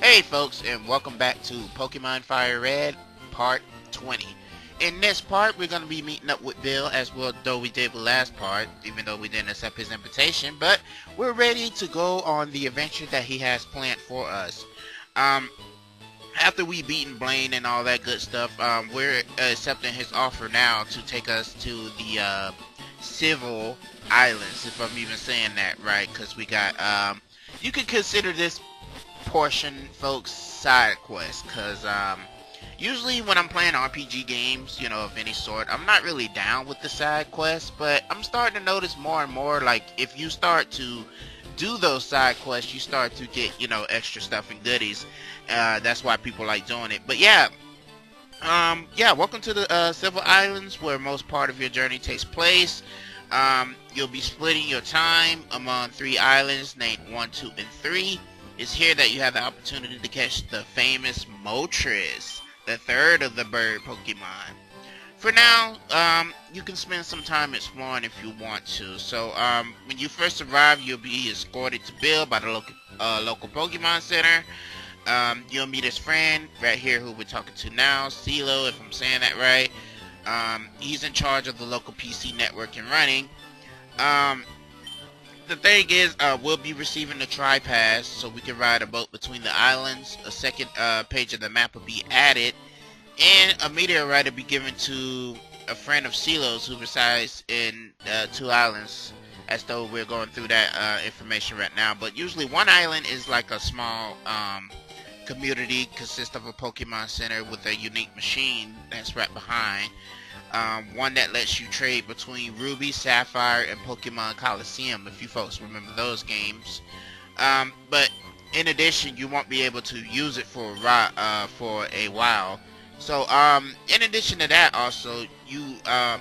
Hey folks, and welcome back to Pokemon Fire Red Part 20. In this part, we're going to be meeting up with Bill as well, though we did the last part, even though we didn't accept his invitation, but we're ready to go on the adventure that he has planned for us. Um, After we beaten Blaine and all that good stuff, we're accepting his offer now to take us to the Civil Islands, if I'm even saying that right, because we got, you could consider this portion, folks, side quest, because usually when I'm playing RPG games, of any sort, I'm not really down with the side quests, but I'm starting to notice more and more, like, if you start to do those side quests, you start to get, extra stuff and goodies. That's why people like doing it. But yeah, welcome to the Civil Islands, where most part of your journey takes place. You'll be splitting your time among 3 islands named 1, 2, and 3. It's here that you have the opportunity to catch the famous Moltres, the third of the bird Pokemon. For now, you can spend some time exploring if you want to. So, when you first arrive, you'll be escorted to Bill by the local Pokemon Center. You'll meet his friend right here who we're talking to now, CeeLo, if I'm saying that right. He's in charge of the local PC network and running. The thing is, we'll be receiving the Tri-Pass so we can ride a boat between the islands. A second page of the map will be added, and a meteorite will be given to a friend of CeeLo's who resides in 2 islands, as though we're going through that information right now. But usually one island is like a small community, consists of a Pokemon Center with a unique machine that's right behind. One that lets you trade between Ruby, Sapphire, and Pokemon Coliseum, if you folks remember those games. But in addition, you won't be able to use it for a while. So, in addition to that, also, you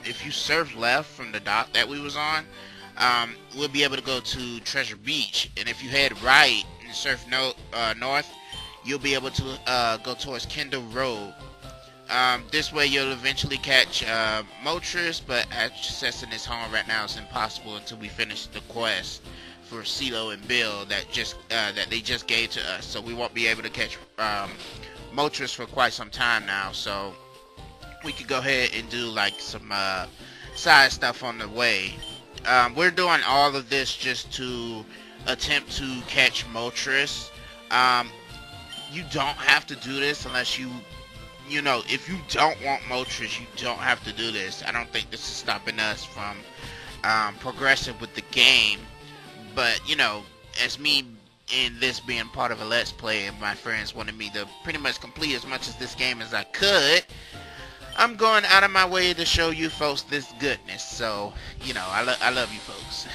if you surf left from the dock that we was on, we'll be able to go to Treasure Beach. And if you head right and surf north, you'll be able to go towards Kendall Road. This way you'll eventually catch Moltres, but accessing his home right now is impossible until we finish the quest for CeeLo and Bill that they just gave to us. So we won't be able to catch Moltres for quite some time now. So we could go ahead and do like some side stuff on the way. We're doing all of this just to attempt to catch Moltres. You don't have to do this unless if you don't want Moltres, you don't have to do this. I don't think this is stopping us from progressing with the game. But, as me in this being part of a Let's Play and my friends wanted me to pretty much complete as much of this game as I could, I'm going out of my way to show you folks this goodness. So, I love you folks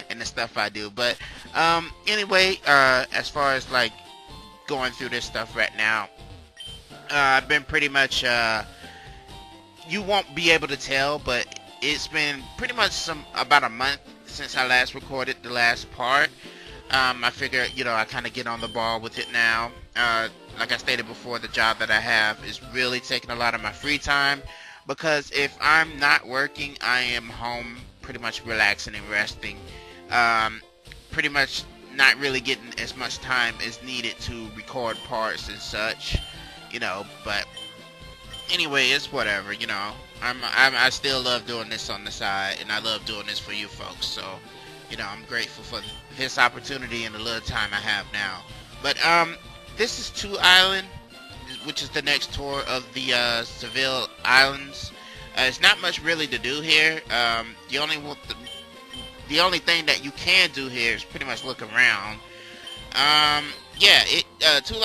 and the stuff I do. But, anyway, as far as, like, going through this stuff right now, I've been pretty much, you won't be able to tell, but it's been pretty much about a month since I last recorded the last part. I figure, I kind of get on the ball with it now. Like I stated before, the job that I have is really taking a lot of my free time, because if I'm not working, I am home pretty much relaxing and resting. Pretty much not really getting as much time as needed to record parts and such. But anyway, it's whatever. I still love doing this on the side, and I love doing this for you folks. So, I'm grateful for this opportunity and the little time I have now. But this is 2 Island, which is the next tour of the Seville Islands. It's not much really to do here. The only thing that you can do here is pretty much look around. Yeah, 2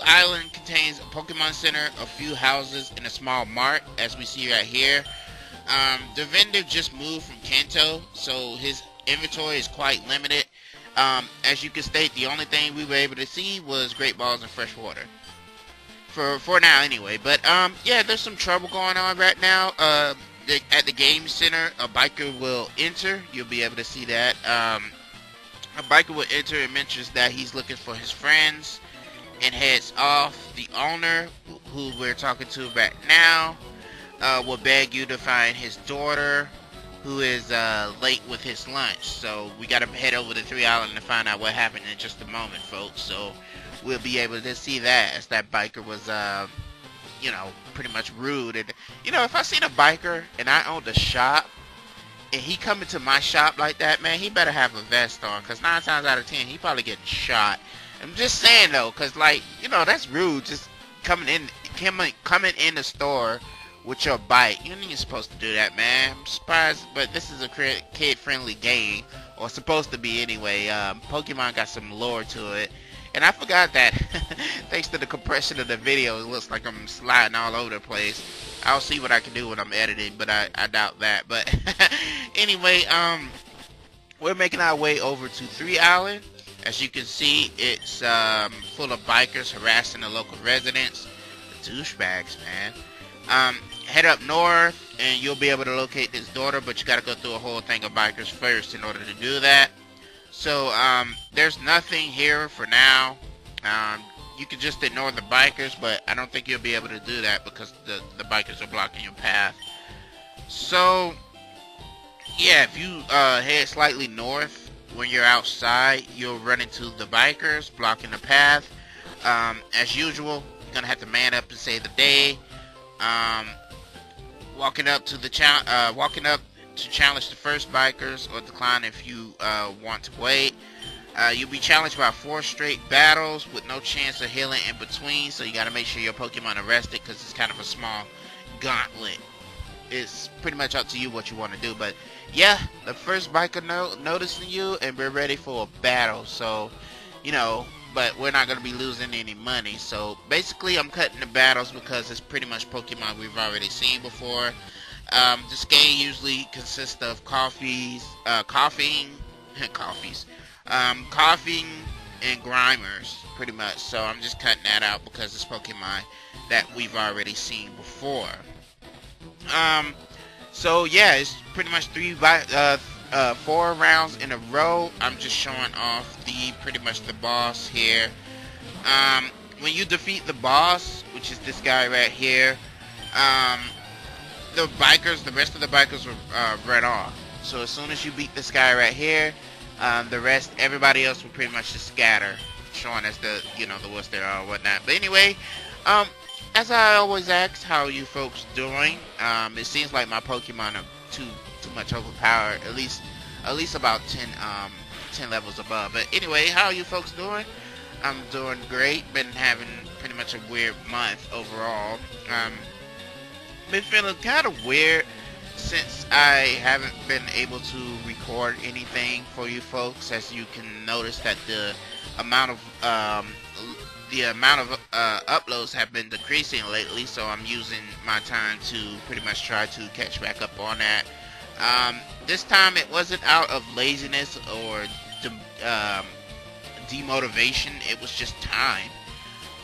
Island contains a Pokemon Center, a few houses, and a small mart, as we see right here. The vendor just moved from Kanto, so his inventory is quite limited. As you can state, the only thing we were able to see was Great Balls and fresh water. For now, anyway. But, yeah, there's some trouble going on right now. At the game center, a biker will enter. You'll be able to see that. A biker will enter and mentions that he's looking for his friends and heads off. The owner, who we're talking to right now, will beg you to find his daughter, who is late with his lunch. So we gotta head over to 3 Island to find out what happened in just a moment, folks. So we'll be able to see that, as that biker was you know, pretty much rude. And you know, if I seen a biker and I owned a shop and he come into my shop like that, man, he better have a vest on, because 9 times out of 10 he probably getting shot. I'm just saying though, because like, you know, that's rude, just coming in the store with your bike. You ain't supposed to do that, man. I'm surprised, but this is a kid-friendly game, or supposed to be anyway. Pokemon got some lore to it. And I forgot that, thanks to the compression of the video, it looks like I'm sliding all over the place. I'll see what I can do when I'm editing, but I doubt that. But anyway, we're making our way over to 3 Island. As you can see, it's full of bikers harassing the local residents. The douchebags, man. Head up north, and you'll be able to locate this daughter, but you gotta go through a whole thing of bikers first in order to do that. So, there's nothing here for now. You can just ignore the bikers, but I don't think you'll be able to do that because the bikers are blocking your path. So, yeah, if you head slightly north, when you're outside, you'll run into the bikers blocking the path. As usual, you're gonna have to man up and save the day. Walking up to challenge the first bikers, or decline if you want to wait. You'll be challenged by 4 straight battles with no chance of healing in between, so you gotta make sure your Pokemon are rested, because it's kind of a small gauntlet. It's pretty much up to you what you want to do, but yeah, the first biker noticing you, and we're ready for a battle. So, you know, but we're not going to be losing any money. So basically, I'm cutting the battles because it's pretty much Pokemon we've already seen before. This game usually consists of coughing, and Grimers, pretty much. So I'm just cutting that out because it's Pokemon that we've already seen before. So yeah, it's pretty much 4 rounds in a row. I'm just showing off pretty much the boss here. When you defeat the boss, which is this guy right here, the rest of the bikers will run off. So as soon as you beat this guy right here, everybody else will pretty much just scatter, showing us the what's there or whatnot. But anyway, as I always ask, how are you folks doing? It seems like my Pokemon are too much overpowered, at least about 10 levels above. But anyway, how are you folks doing? I'm doing great. Been having pretty much a weird month overall. Been feeling kind of weird since I haven't been able to record anything for you folks. As you can notice that the amount of uploads have been decreasing lately, so I'm using my time to pretty much try to catch back up on that. This time it wasn't out of laziness or demotivation, it was just time.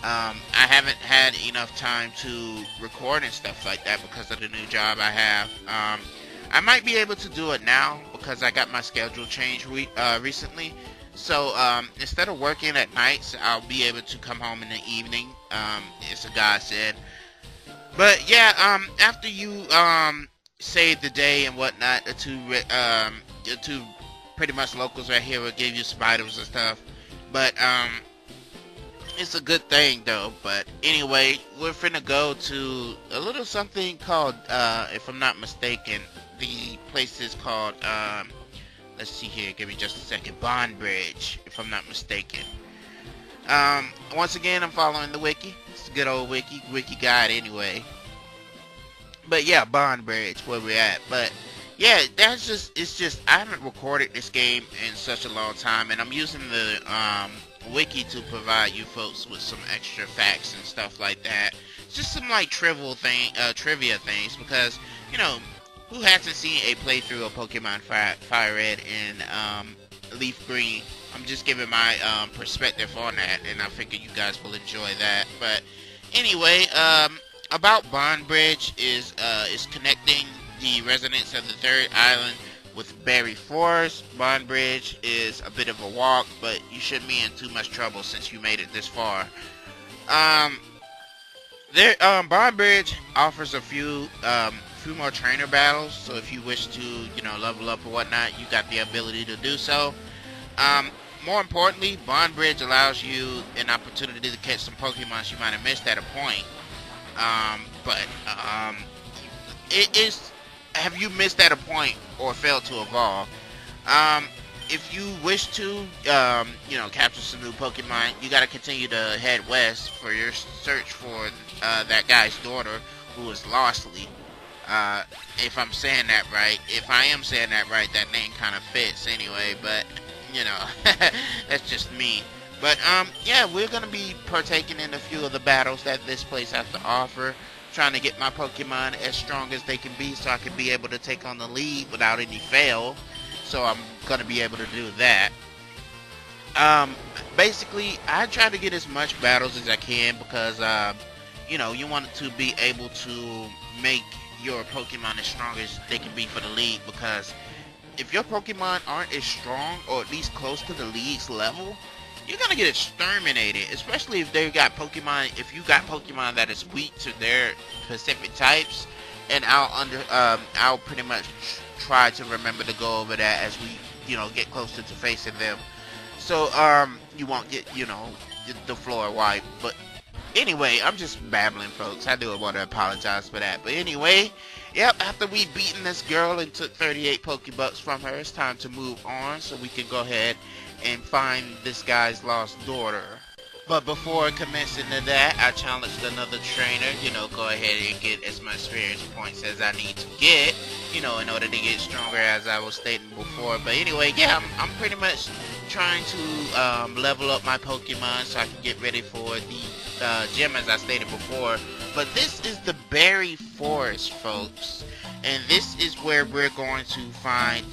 I haven't had enough time to record and stuff like that because of the new job I have. I might be able to do it now because I got my schedule changed recently. So instead of working at nights, I'll be able to come home in the evening. It's a godsend. But yeah, after you save the day and whatnot, the two pretty much locals right here will give you some items and stuff. But it's a good thing though. But anyway, we're finna go to a little something called, if I'm not mistaken, the place is called, let's see here, give me just a second, Bond Bridge, if I'm not mistaken. Once again, I'm following the wiki. It's a good old wiki guide anyway. But yeah, Bond Bridge, where we're at. But yeah, it's just, I haven't recorded this game in such a long time, and I'm using the wiki to provide you folks with some extra facts and stuff like that. Just some like trivia things, because, you know, who hasn't seen a playthrough of Pokemon Fire Red and Leaf Green? I'm just giving my perspective on that, and I figure you guys will enjoy that. But anyway, about Bond Bridge is connecting the residents of the 3rd Island with Berry Forest. Bond Bridge is a bit of a walk, but you shouldn't be in too much trouble since you made it this far. Bond Bridge offers a few few more trainer battles. So if you wish to, level up or whatnot, you got the ability to do so. Um, More importantly, Bond Bridge allows you an opportunity to catch some Pokemon you might have missed at a point. But it is. Have you missed at a point or failed to evolve? Um, if you wish to, capture some new Pokemon, you got to continue to head west for your search for that guy's daughter, who is Lostly. If I'm saying that right, if I am saying that right, that name kind of fits anyway. But that's just me. But yeah, we're gonna be partaking in a few of the battles that this place has to offer, trying to get my Pokemon as strong as they can be, so I can be able to take on the lead without any fail. So I'm gonna be able to do that. Basically, I try to get as much battles as I can because you want to be able to make your Pokemon as strong as they can be for the league, because if your Pokemon aren't as strong or at least close to the league's level, you're gonna get exterminated. Especially if if you got Pokemon that is weak to their specific types, and I'll pretty much try to remember to go over that as we get closer to facing them. So you won't get the floor wiped. But anyway, I'm just babbling, folks. I do want to apologize for that. But anyway, yep, after we beaten this girl and took 38 Pokebucks from her, it's time to move on so we can go ahead and find this guy's lost daughter. But before commencing to that, I challenged another trainer, go ahead and get as much experience points as I need to get, in order to get stronger, as I was stating before. But anyway, yeah, I'm pretty much trying to level up my Pokemon so I can get ready for the gym, as I stated before. But this is the Berry Forest, folks, and this is where we're going to find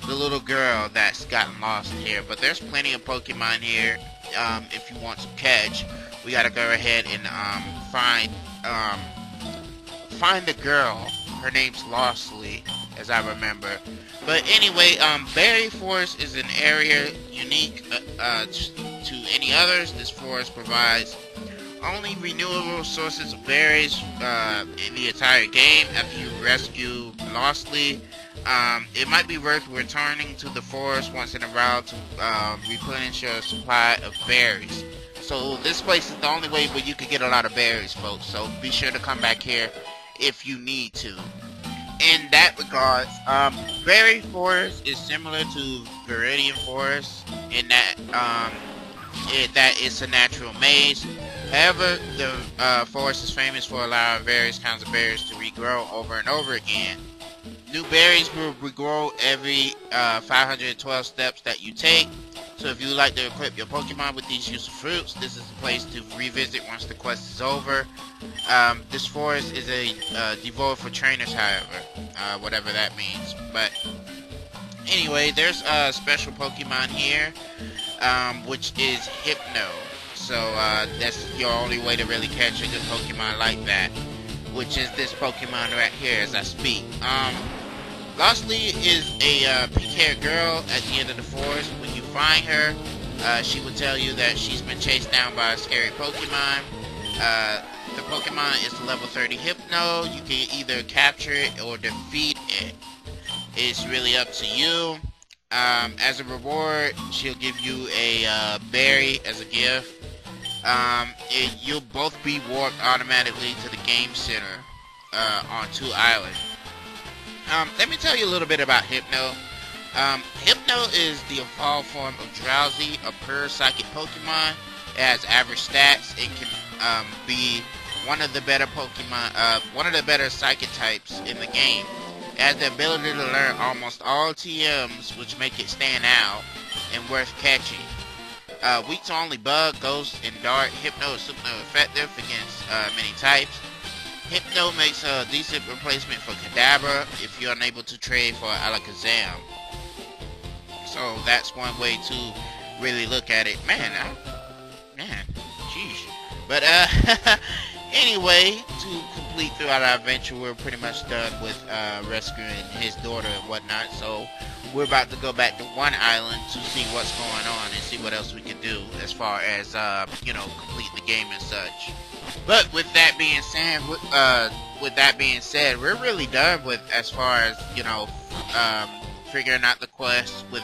the little girl that's gotten lost here. But there's plenty of Pokemon here. If you want to catch, we gotta go ahead and find the girl. Her name's Lostly, as I remember. But anyway, Berry Forest is an area unique to any others. This forest provides only renewable sources of berries in the entire game. After you rescue Lostly, it might be worth returning to the forest once in a while to replenish your supply of berries. So this place is the only way where you can get a lot of berries, folks. So be sure to come back here if you need to. In that regards, Berry Forest is similar to Viridian Forest in that that it's a natural maze. However, the forest is famous for allowing various kinds of berries to regrow over and over again. New berries will regrow every 512 steps that you take. So if you like to equip your Pokemon with these useful fruits, this is the place to revisit once the quest is over. This forest is devoid for trainers, however, whatever that means. But anyway, there's a special Pokemon here, which is Hypno. So that's your only way to really catch a good Pokemon like that, which is this Pokemon right here as I speak. Lostly is a pink-haired girl at the end of the forest. When you find her, she will tell you that she's been chased down by a scary Pokemon. The Pokemon is level 30 Hypno. You can either capture it or defeat it. It's really up to you. As a reward, she'll give you a berry as a gift. You'll both be warped automatically to the game center on 2 islands. Let me tell you a little bit about Hypno. Hypno is the evolved form of Drowsy, a pure psychic Pokemon. It has average stats. It can be one of the better Pokemon, one of the better psychic types in the game. It has the ability to learn almost all TMs, which make it stand out and worth catching. Weak to only Bug, Ghost, and Dart, Hypno is super effective against many types. Hypno makes a decent replacement for Kadabra if you're unable to trade for Alakazam. So that's one way to really look at it. Man, jeez. But anyway, to complete throughout our adventure, we're pretty much done with rescuing his daughter and whatnot. So we're about to go back to one island to see what's going on and see what else we can do as far as complete the game and such. But with that being said, we're really done with as far as figuring out the quest with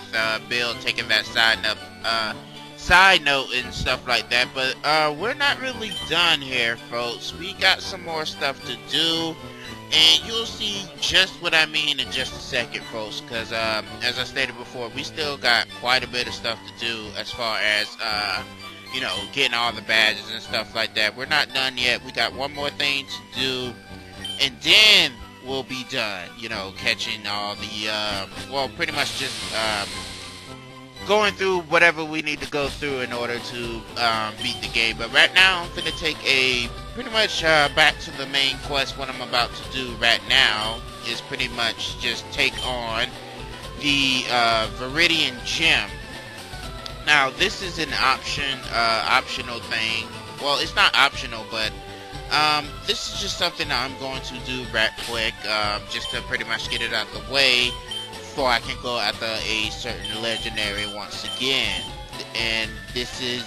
Bill taking that side note and stuff like that. But we're not really done here, folks. We got some more stuff to do. And you'll see just what I mean in just a second, folks, because as I stated before, we still got quite a bit of stuff to do as far as, getting all the badges and stuff like that. We're not done yet. We got one more thing to do, and then we'll be done, catching all the, pretty much just going through whatever we need to go through in order to beat the game. But right now, I'm going to take pretty much back to the main quest. What I'm about to do right now is pretty much just take on the Viridian Gem. Now, this is an optional thing. Well, it's not optional, but this is just something that I'm going to do right quick, just to pretty much get it out the way before I can go after a certain legendary once again. And this is,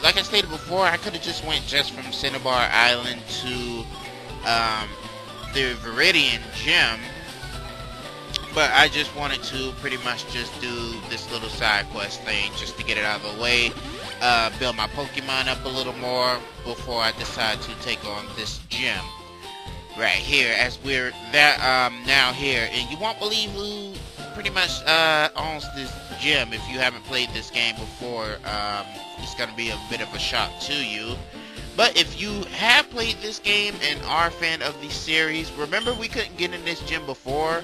like I stated before, I could have just went just from Cinnabar Island to the Viridian Gem, but I just wanted to pretty much just do this little side quest thing just to get it out of the way, build my Pokemon up a little more before I decide to take on this gem right here, as we're now here. And you won't believe who pretty much owns this gem. If you haven't played this game before, it's gonna be a bit of a shock to you. But if you have played this game and are a fan of the series, remember we couldn't get in this gym before.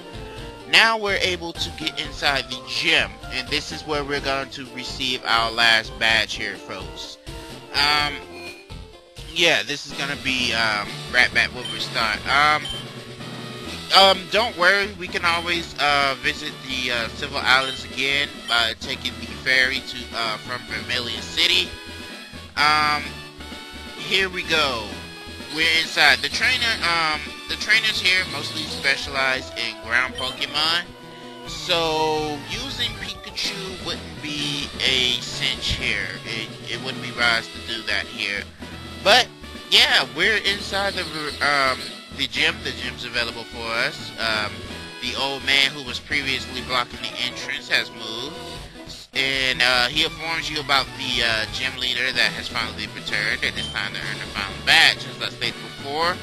Now we're able to get inside the gym, and this is where we're going to receive our last badge here, folks. Yeah, this is gonna be right back where we start. Don't worry, we can always visit the Civil Islands again by taking the ferry to from Vermilion City. Here we go. We're inside. The trainers here mostly specialize in ground Pokemon, so using Pikachu wouldn't be a cinch here. It wouldn't be wise to do that here. But yeah, we're inside the gym. The gym's available for us. The old man who was previously blocking the entrance has moved, and he informs you about the gym leader that has finally returned, and it's time to earn the final badge, as I stated before.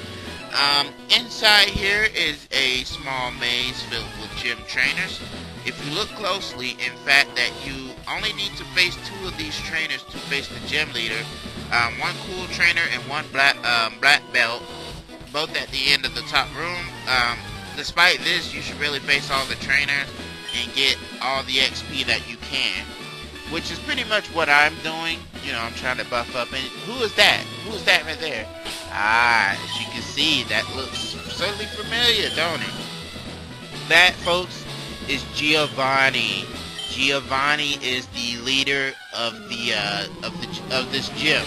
Inside here is a small maze filled with gym trainers. If you look closely, in fact, that you only need to face 2 of these trainers to face the gym leader. One cool trainer and one black belt, both at the end of the top room. Despite this, you should really face all the trainers and get all the XP that you can, which is pretty much what I'm doing. I'm trying to buff up. And who is that? Who is that right there? As you can see, that looks certainly familiar, don't it? That, folks, is Giovanni. Giovanni is the leader of this gym.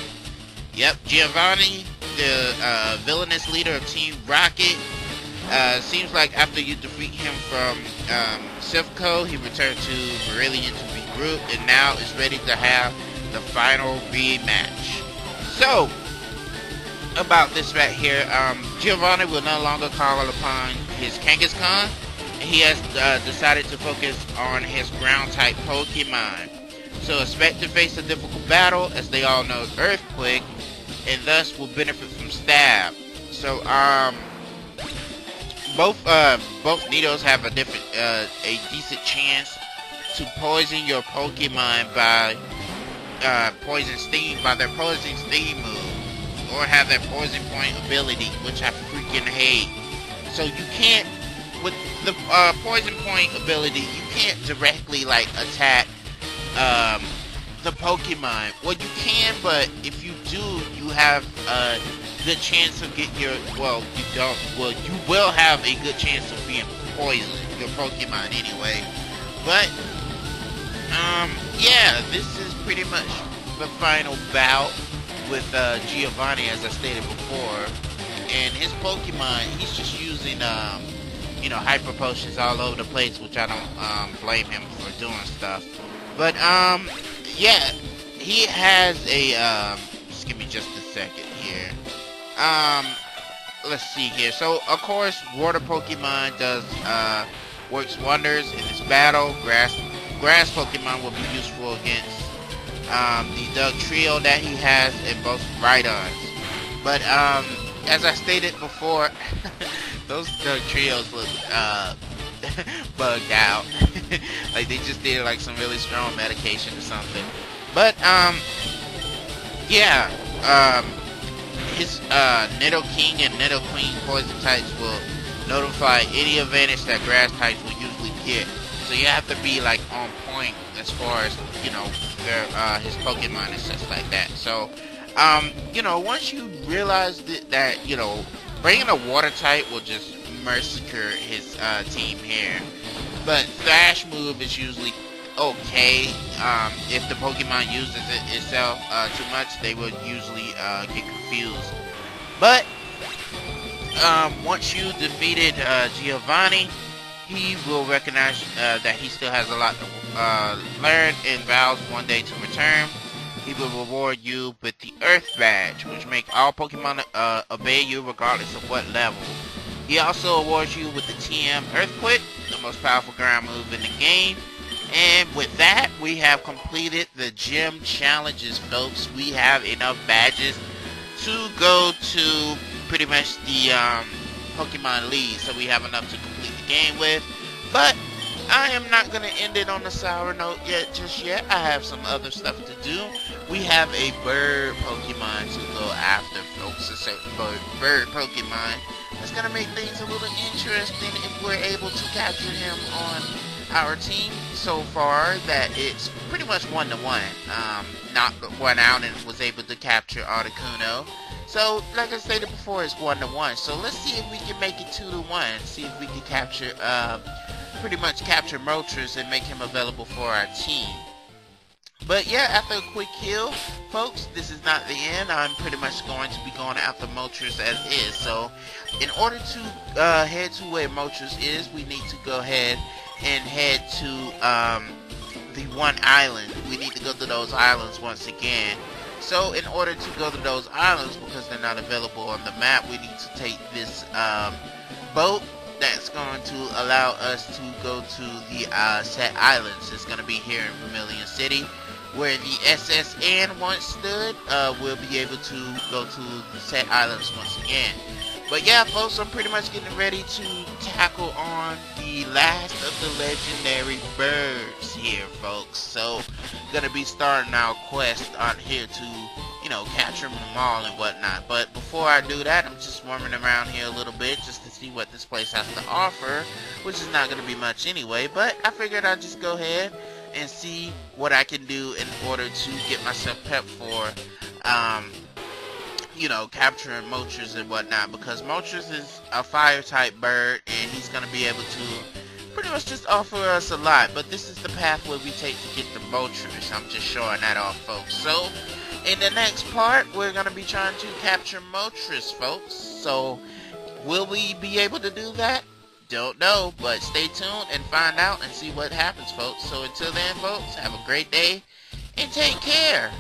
Yep, Giovanni, the villainous leader of Team Rocket. Seems like after you defeat him from Sifco, he returned to Viridian to regroup, and now is ready to have the final rematch. So, about this right here, Giovanni will no longer call upon his Kangaskhan. He has decided to focus on his ground-type Pokemon. So expect to face a difficult battle, as they all know Earthquake, and thus will benefit from Stab. So, both Nidos have a decent chance to poison your Pokemon by their Poison Sting move, or have their Poison Point ability, which I freaking hate. So you can't, with the Poison Point ability, you can't directly attack the Pokemon. Well, you can, but if you do, you have a good chance of getting you will have a good chance of being poisoned, your Pokemon anyway. But yeah, this is pretty much the final bout with Giovanni, as I stated before. And his Pokemon, he's just using hyper potions all over the place, which I don't blame him for doing stuff. But yeah, he has a just give me just a second here. Um, let's see here. So of course, water Pokemon does works wonders in this battle. Grass Pokemon will be useful against the Doug Trio that he has in both Rhydons. But as I stated before, those Doug Trios look bugged out. Like they just did like some really strong medication or something. But yeah, his Nidoking and Nidoqueen poison types will notify any advantage that grass types will usually get. So you have to be like on point as far as his Pokemon and such like that. So once you realize that bringing a water type will just massacre his team here. But Thrash move is usually okay. If the Pokemon uses it itself too much, they will usually get confused. But once you defeated Giovanni, he will recognize that he still has a lot to learn and vows one day to return. He will reward you with the Earth Badge, which makes all Pokemon obey you regardless of what level. He also awards you with the TM Earthquake, the most powerful ground move in the game. And with that, we have completed the gym challenges, folks. We have enough badges to go to pretty much the Pokemon League, so we have enough to complete the game with. But I am not going to end it on a sour note just yet. I have some other stuff to do. We have a bird Pokemon to go after, folks. A certain bird Pokemon. That's going to make things a little interesting if we're able to capture him on our team. So far, that it's pretty much 1-1. Knocked one out and was able to capture Articuno. So, like I stated before, it's 1-1. So let's see if we can make it 2-1. See if we can capture, pretty much capture Moltres and make him available for our team. But yeah, after a quick kill, folks, this is not the end. I'm pretty much going to be going after Moltres as is. So, in order to head to where Moltres is, we need to go ahead and head to the one island. We need to go to those islands once again. So in order to go to those islands, because they're not available on the map, we need to take this boat that's going to allow us to go to the set islands. It's going to be here in Vermilion City, where the SSN once stood. We'll be able to go to the set islands once again. But yeah, folks, I'm pretty much getting ready to tackle on the last of the legendary birds here, folks. So, gonna be starting our quest out here to, capture them all and whatnot. But before I do that, I'm just warming around here a little bit just to see what this place has to offer, which is not gonna be much anyway. But I figured I'd just go ahead and see what I can do in order to get myself prepped for, capturing Moltres and whatnot, because Moltres is a fire type bird and he's going to be able to pretty much just offer us a lot. But this is the pathway we take to get the Moltres. I'm just showing that off, folks. So in the next part, we're going to be trying to capture Moltres, folks. So will we be able to do that? Don't know, but stay tuned and find out and see what happens, folks. So until then, folks, have a great day and take care.